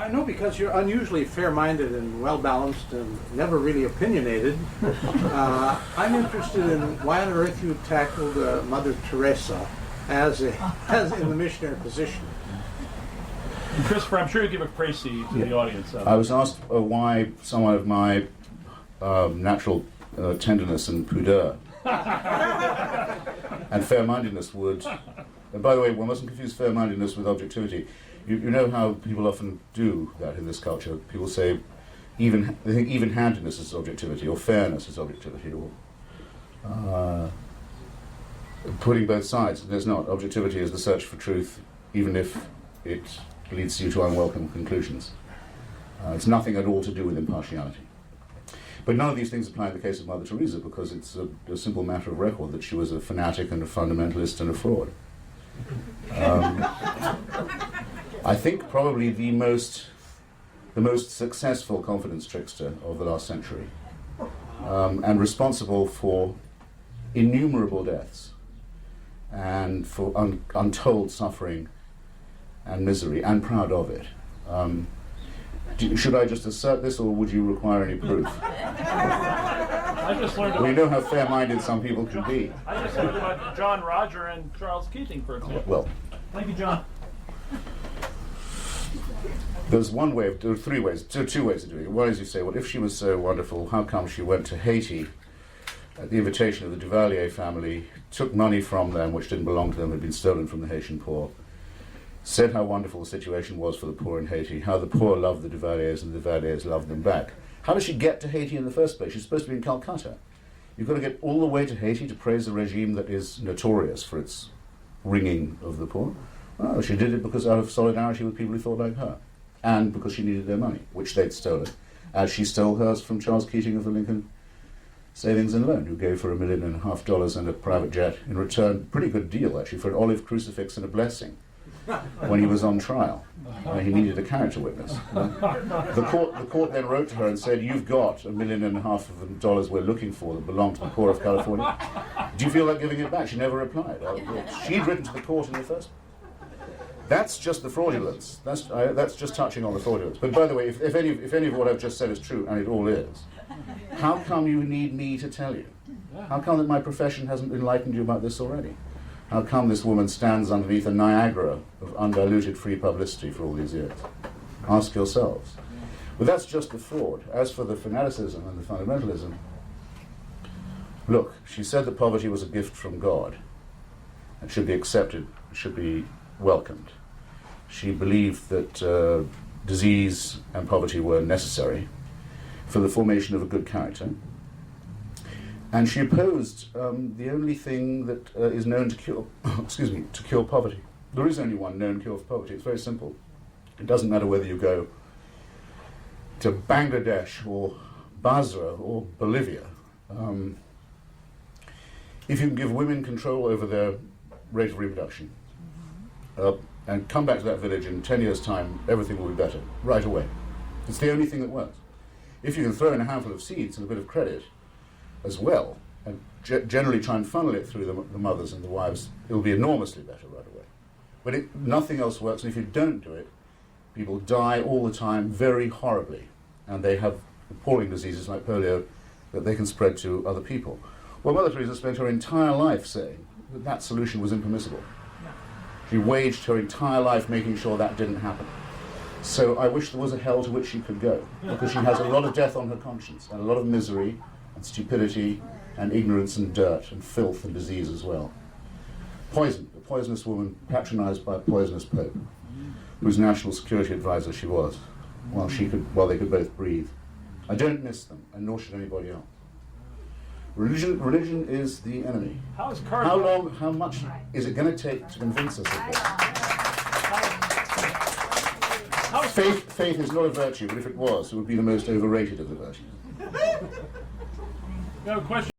I know, because you're unusually fair-minded and well-balanced and never really opinionated. I'm interested in why on earth you tackled Mother Teresa as in the missionary position. And Christopher, I'm sure you give a précis to the audience. I was asked why someone of my natural tenderness and pudeur and fair-mindedness would... And by the way, one mustn't confuse fair-mindedness with objectivity. You know how people often do that in this culture. People say they think even-handedness is objectivity, or fairness is objectivity, or putting both sides. There's not. Objectivity is the search for truth, even if it leads you to unwelcome conclusions. It's nothing at all to do with impartiality. But none of these things apply in the case of Mother Teresa, because it's a simple matter of record that she was a fanatic and a fundamentalist and a fraud. I think probably the most successful confidence trickster of the last century, and responsible for innumerable deaths and for untold suffering and misery, and proud of it. Should I just assert this, or would you require any proof? I just learned We know how fair-minded some people can be. I just learned about John Roger and Charles Keating, for example. Well, Thank you, John. there's two ways of doing it. One is you say, well, if she was so wonderful, how come she went to Haiti at the invitation of the Duvalier family, took money from them which didn't belong to them, had been stolen from the Haitian poor, said how wonderful the situation was for the poor in Haiti, how the poor loved the Duvaliers and the Duvaliers loved them back. How does she get to Haiti in the first place? She's supposed to be in Calcutta. You've got to get all the way to Haiti to praise a regime that is notorious for its wringing of the poor. Oh, she did it because out of solidarity with people who thought like her, and because she needed their money, which they'd stolen, as she stole hers from Charles Keating of the Lincoln Savings and Loan, who gave her $1.5 million and a private jet in return. Pretty good deal, actually, for an olive crucifix and a blessing when he was on trial. He needed a character witness. The court then wrote to her and said, you've got $1.5 million we're looking for that belong to the poor of California. Do you feel like giving it back? She never replied. She'd written to the court in the first. That's just the fraudulence. That's just touching on the fraudulence. But by the way, if any of what I've just said is true, and it all is, how come you need me to tell you? How come that my profession hasn't enlightened you about this already? How come this woman stands underneath a Niagara of undiluted free publicity for all these years? Ask yourselves. But that's just the fraud. As for the fanaticism and the fundamentalism, look, she said that poverty was a gift from God and should be accepted, should be welcomed. She believed that disease and poverty were necessary for the formation of a good character. And she opposed the only thing that is known to cure, to cure poverty. There is only one known cure for poverty. It's very simple. It doesn't matter whether you go to Bangladesh or Basra or Bolivia. If you can give women control over their rate of reproduction, and come back to that village in 10 years' time, everything will be better, right away. It's the only thing that works. If you can throw in a handful of seeds and a bit of credit as well, and generally try and funnel it through the mothers and the wives, it'll be enormously better right away. But nothing else works, and if you don't do it, people die all the time very horribly, and they have appalling diseases like polio that they can spread to other people. Well, Mother Teresa spent her entire life saying that that solution was impermissible. She waged her entire life making sure that didn't happen. So I wish there was a hell to which she could go, because she has a lot of death on her conscience, and a lot of misery, and stupidity, and ignorance, and dirt, and filth, and disease as well. Poison, a poisonous woman patronized by a poisonous pope, whose national security advisor she was, while they could both breathe. I don't miss them, and nor should anybody else. Religion is the enemy. How much is it going to take to convince us of this? Faith is not a virtue, but if it was, it would be the most overrated of the virtues. You have a question?